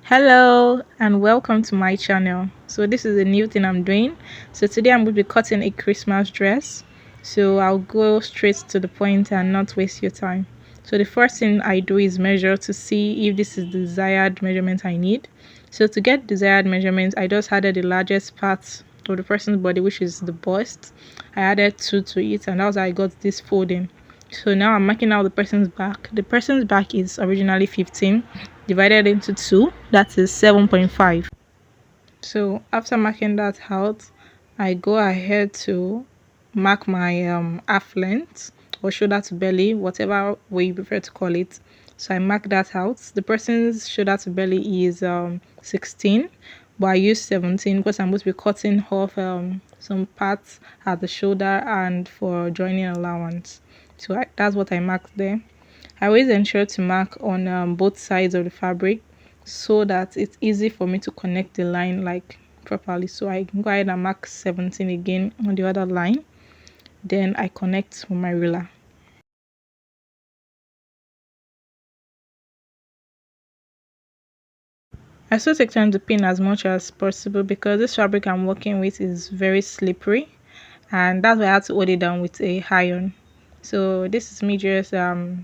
Hello and welcome to my channel. So this is a new thing I'm doing. So today I'm going to be cutting a Christmas dress. So I'll go straight to the point and not waste your time. So the first thing I do is measure to see if this is the desired measurement I need. So to get desired measurement, I just added the largest part of the person's body, which is the bust. I added 2 to it, and that's how I got this folding. So now I'm marking out the person's back. The person's back is originally 15 divided into 2, that is 7.5. So after marking that out, I go ahead to mark my half length or shoulder to belly, whatever way you prefer to call it. So I mark that out. The person's shoulder to belly is 16, but I use 17 because I'm going to be cutting off some parts at the shoulder and for joining allowance. So that's what I marked there. I always ensure to mark on both sides of the fabric so that it's easy for me to connect the line like properly. So I can go ahead and mark 17 again on the other line. Then I connect with my ruler. I still take time to pin as much as possible because this fabric I'm working with is very slippery, and that's why I had to hold it down with a iron. So this is me just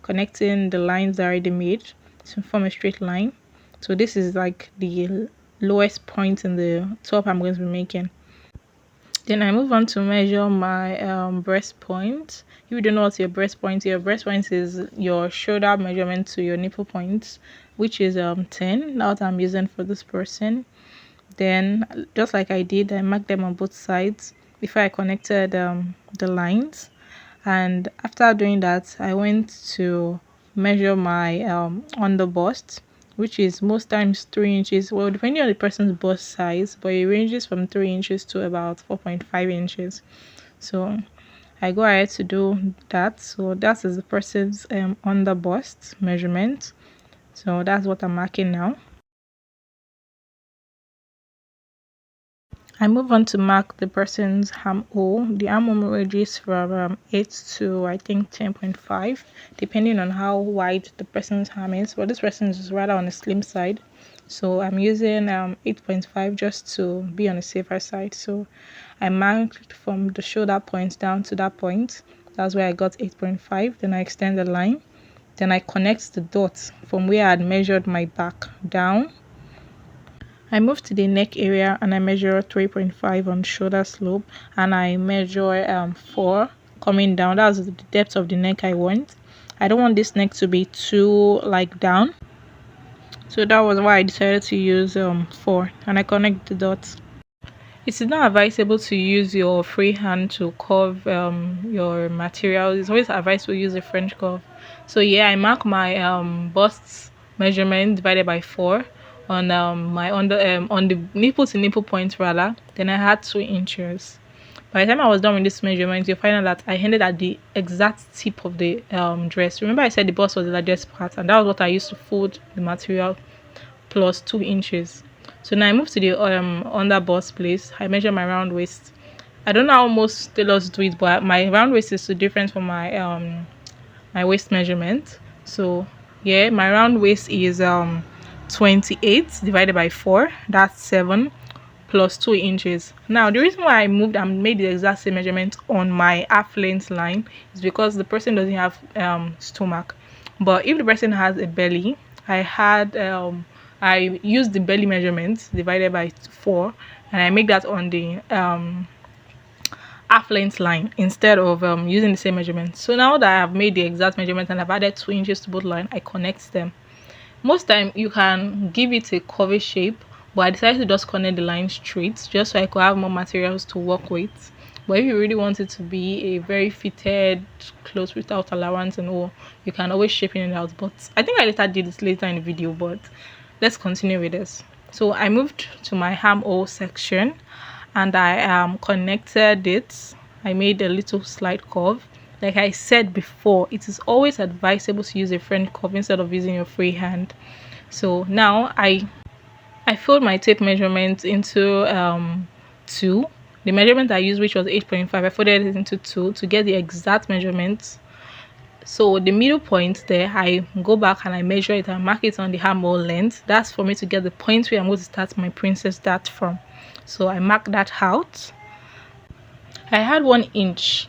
connecting the lines I already made to form a straight line. So this is like the lowest point in the top I'm going to be making. Then I move on to measure my breast point. If you don't know what your breast point is your shoulder measurement to your nipple point, which is 10. Now that I'm using for this person. Then just like I did, I marked them on both sides before I connected the lines. And after doing that, I went to measure my on the bust, which is most times 3 inches, well, depending on the person's bust size, but it ranges from 3 inches to about 4.5 inches. So I go ahead to do that. So that is the person's on the bust measurement. So that's what I'm marking now. I move on to mark the person's armhole. The armhole ranges from 8 to I think 10.5, depending on how wide the person's arm is. But this person is rather on the slim side, so I'm using 8.5 just to be on the safer side. So I marked from the shoulder point down to that point. That's where I got 8.5. Then I extend the line. Then I connect the dots from where I had measured my back down. I move to the neck area and I measure 3.5 on shoulder slope, and I measure 4 coming down. That's the depth of the neck I want. I don't want this neck to be too like down, so that was why I decided to use 4, and I connect the dots. It is not advisable to use your free hand to curve your material. It's always advisable to use a French curve. So yeah, I mark my bust measurement divided by 4 on my on the nipple to nipple point rather. Then I had 2 inches. By the time I was done with this measurement, you'll find out that I ended at the exact tip of the dress. Remember I said the bust was the largest part, and that was what I used to fold the material plus 2 inches. So now I move to the under bust place. I measure my round waist. I don't know how most tailors do it, but my round waist is so different from my waist measurement. So yeah, my round waist is 28 divided by 4, that's 7 plus 2 inches. Now the reason why I moved and made the exact same measurement on my half length line is because the person doesn't have stomach. But if the person has a belly, I used the belly measurement divided by 4, and I make that on the half length line instead of using the same measurement. So now that I have made the exact measurement and I've added 2 inches to both line, I connect them. Most time you can give it a curvy shape, but I decided to just connect the line straight just so I could have more materials to work with. But if you really want it to be a very fitted clothes without allowance and all, you can always shape it out. But I think I later did this later in the video, but let's continue with this. So I moved to my armhole section and I connected it. I made a little slight curve. Like I said before, it is always advisable to use a French curve instead of using your free hand. So now I fold my tape measurement into 2. The measurement I used, which was 8.5, I folded it into 2 to get the exact measurement So the middle point there, I go back and I measure it and mark it on the armhole length. That's for me to get the point where I'm going to start my princess dart from. So I mark that out. I had 1 inch,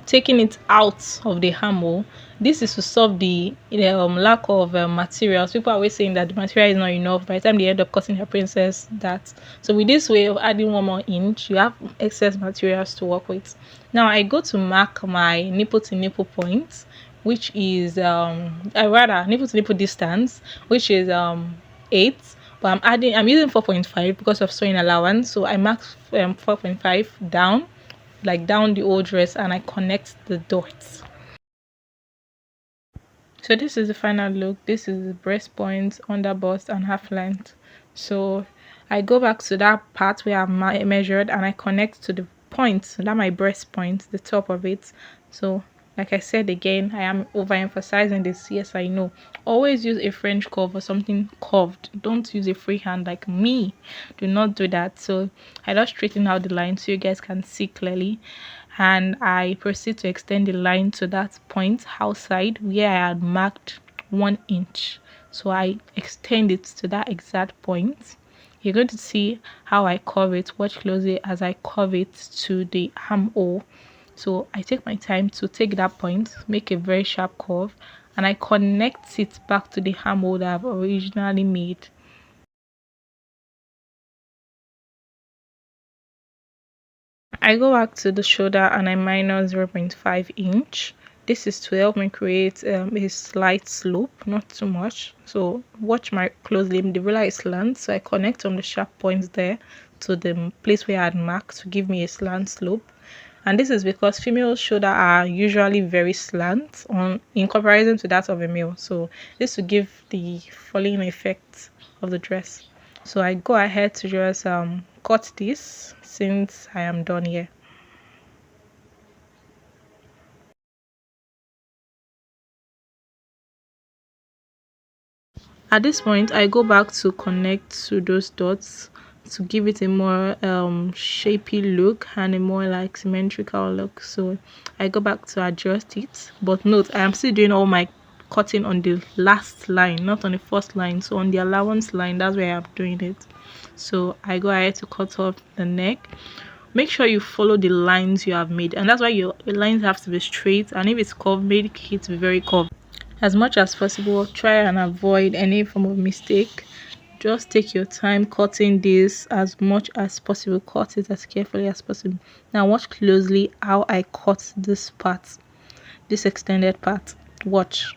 taking it out of the hammer. This is to solve the lack of materials. People are always saying that the material is not enough by the time they end up cutting their princess that. So with this way of adding 1 more inch, you have excess materials to work with. Now I go to mark my nipple to nipple point, which is rather nipple to nipple distance, which is 8. But I'm using 4.5 because of sewing allowance. So I mark 4.5 down, like down the old dress, and I connect the dots. So this is the final look. This is the breast point, under bust, and half length. So I go back to that part where I measured and I connect to the point, that my breast point, the top of it. So like I said again, I am overemphasizing this. Yes, I know. Always use a French curve or something curved. Don't use a freehand like me. Do not do that. So I just straighten out the line so you guys can see clearly, and I proceed to extend the line to that point outside where I had marked 1 inch. So I extend it to that exact point. You're going to see how I curve it. Watch closely as I curve it to the armhole. So I take my time to take that point, make a very sharp curve, and I connect it back to the armhole that I've originally made. I go back to the shoulder and I minus 0.5 inch. This is to help me create a slight slope, not too much. So watch my closely. The ruler is slant, so I connect on the sharp points there to the place where I had marked to give me a slant slope. And this is because female shoulder are usually very slant in comparison to that of a male. So this will give the falling effect of the dress. So I go ahead to just cut this since I am done here. At this point, I go back to connect to those dots to give it a more shapy look and a more like symmetrical look. So I go back to adjust it, but note I am still doing all my cutting on the last line, not on the first line. So on the allowance line, that's where I'm doing it. So I go ahead to cut off the neck. Make sure you follow the lines you have made, and that's why your lines have to be straight, and if it's curved, make it very curved. As much as possible, try and avoid any form of mistake. Just take your time cutting this as much as possible. Cut it as carefully as possible. Now watch closely how I cut this part, this extended part. Watch.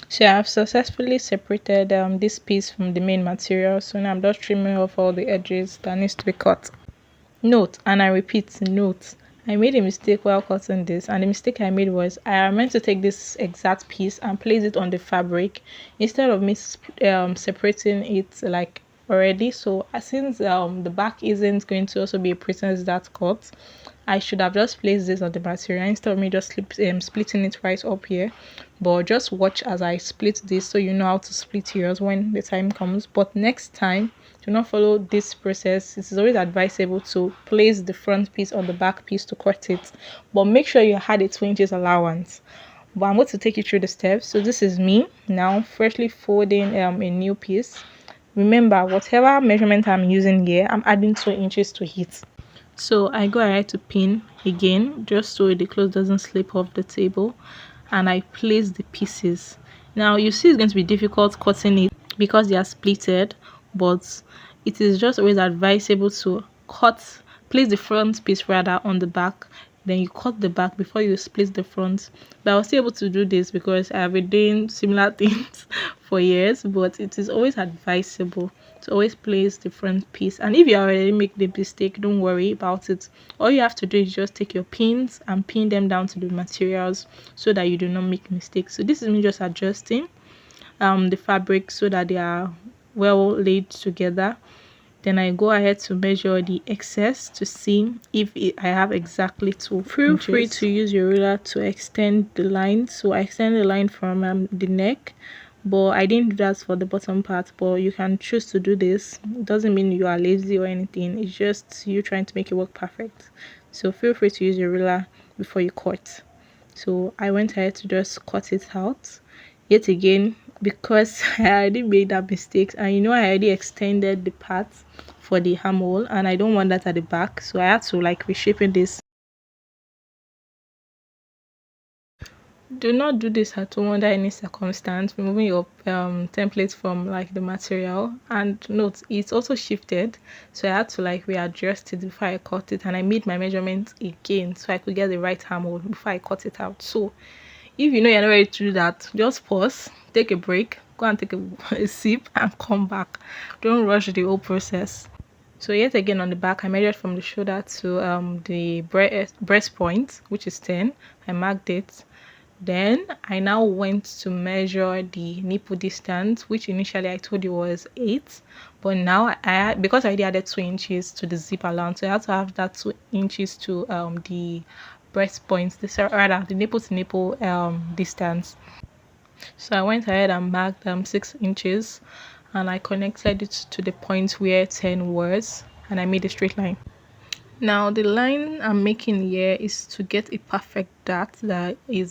So I've successfully separated this piece from the main material. So now I'm just trimming off all the edges that needs to be cut. Note, and I repeat, note, I made a mistake while cutting this, and the mistake I made was I meant to take this exact piece and place it on the fabric instead of me separating it like already. So since the back isn't going to also be a princess that cut, I should have just placed this on the material instead of me just splitting it right up here. But just watch as I split this so you know how to split yours when the time comes. But next time, do not follow this process. It is always advisable to place the front piece on the back piece to cut it, but make sure you had a 2 inches allowance. But I'm going to take you through the steps. So this is me now freshly folding a new piece. Remember, whatever measurement I'm using here, I'm adding 2 inches to it. So I go ahead to pin again just so the clothes doesn't slip off the table, and I place the pieces. Now you see it's going to be difficult cutting it because they are splitted, but it is just always advisable to place the front piece rather on the back, then you cut the back before you split the front. But I was still able to do this because I have been doing similar things for years, but it is always advisable to always place the front piece. And if you already make the mistake, don't worry about it. All you have to do is just take your pins and pin them down to the materials so that you do not make mistakes. So this is me just adjusting the fabric so that they are well laid together. Then I go ahead to measure the excess to see if I have exactly 2 Feel free to use your ruler to extend the line. So I extend the line from the neck, but I didn't do that for the bottom part. But you can choose to do this. It doesn't mean you are lazy or anything. It's just you trying to make it work perfect. So feel free to use your ruler before you cut. So I went ahead to just cut it out yet again, because I already made that mistake, and I already extended the part for the armhole and I don't want that at the back, so I had to like reshaping this. Do not do this at all under any circumstance, removing your template from like the material. And note, it's also shifted, so I had to like readjust it before I cut it, and I made my measurements again so I could get the right armhole before I cut it out. So if you know you're not ready to do that, just pause, take a break, go and take a sip and come back. Don't rush the whole process. So yet again, on the back I measured from the shoulder to the breast point, which is 10. I marked it. Then I now went to measure the nipple distance, which initially I told you was 8, but now because I already added 2 inches to the zip allowance, so I had to have that 2 inches to the breast point, this rather the nipple to nipple distance. So I went ahead and marked 6 inches, and I connected it to the point where 10 was, and I made a straight line. Now the line I'm making here is to get a perfect dart that is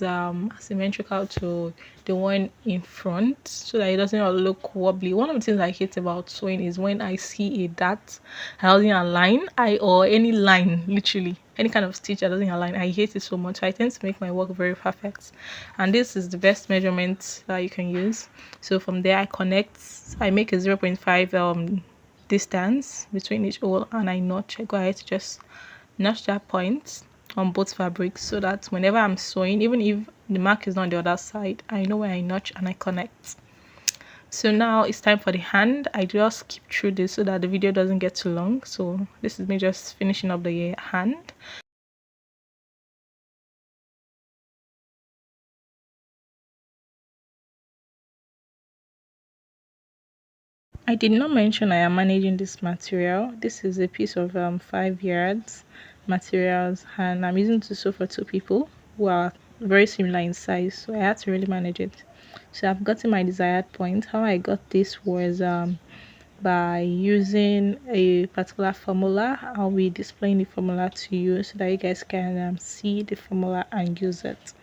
symmetrical to the one in front, so that it doesn't look wobbly. One of the things I hate about sewing is when I see a dart that doesn't align, or any line, literally any kind of stitch that doesn't align. I hate it so much. I tend to make my work very perfect, and this is the best measurement that you can use. So from there I make a 0.5 distance between each hole, and I go ahead to just notch that point on both fabrics, so that whenever I'm sewing, even if the mark is not on the other side, I know where I notch and I connect. So now it's time for the hand. I just skip through this so that the video doesn't get too long. So this is me just finishing up the hand. I did not mention I am managing this material. This is a piece of 5 yards materials, and I'm using to sew for 2 people who are very similar in size, so I had to really manage it. So I've gotten my desired point. How I got this was by using a particular formula. I'll be displaying the formula to you so that you guys can see the formula and use it.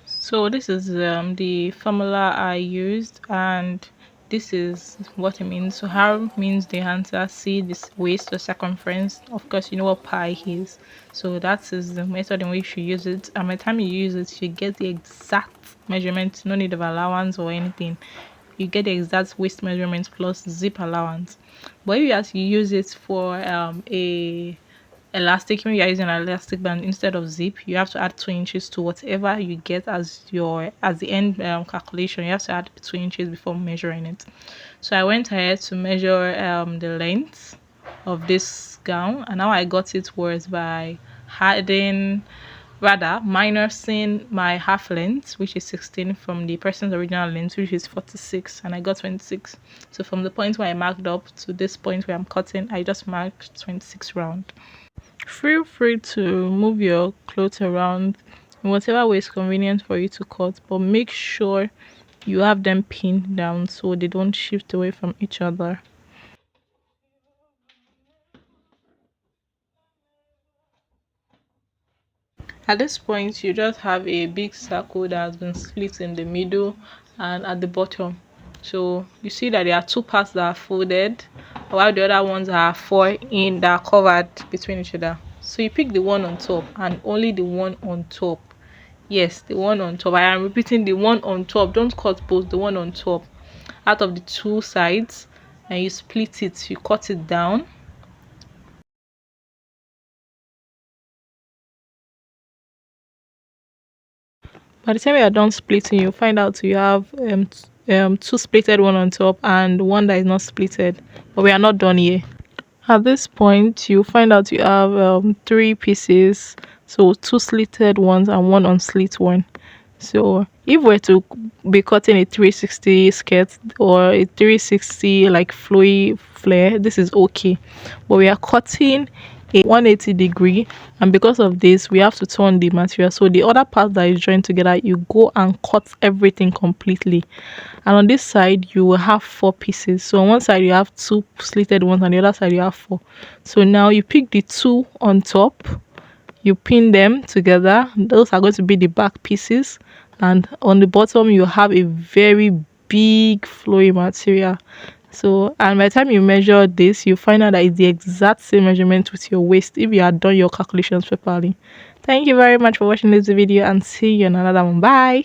So this is the formula I used, and this is what it means. So how means the answer, see this waist or circumference. Of course, you know what pi is, so that is the method in which you use it, and by the time you use it, you get the exact measurement, no need of allowance or anything. You get the exact waist measurement plus zip allowance. But if you have to use it for a elastic, when you're using an elastic band instead of zip, you have to add 2 inches to whatever you get as the end calculation. You have to add 2 inches before measuring it. So I went ahead to measure the length of this gown, and how I got it was by adding, rather minusing my half length, which is 16, from the person's original length, which is 46, and I got 26. So from the point where I marked up to this point where I'm cutting, I just marked 26 round. Feel free to move your clothes around in whatever way is convenient for you to cut, but make sure you have them pinned down so they don't shift away from each other. At this point, you just have a big circle that has been split in the middle and at the bottom. So you see that there are 2 parts that are folded, while the other ones are 4 in that are covered between each other. So you pick the one on top, and only the one on top. Yes, the one on top. I am repeating, the one on top. Don't cut both, the one on top. Out of the 2 sides, and you split it, you cut it down. By the time you are done splitting, you find out you have 2 splitted one on top and one that is not splitted. But we are not done here. At this point, you find out you have 3 pieces, so 2 slitted ones and 1 unslit one. So if we're to be cutting a 360 skirt or a 360 like flowy flare, this is okay. But we are cutting a 180 degree, and because of this we have to turn the material, so the other part that is joined together, you go and cut everything completely. And on this side you will have 4 pieces. So on one side you have 2 slitted ones, and the other side you have 4. So now you pick the 2 on top, you pin them together. Those are going to be the back pieces, and on the bottom you have a very big flowy material. So, and by the time you measure this, you find out that it's the exact same measurement with your waist if you had done your calculations properly. Thank you very much for watching this video, and see you in another one. Bye.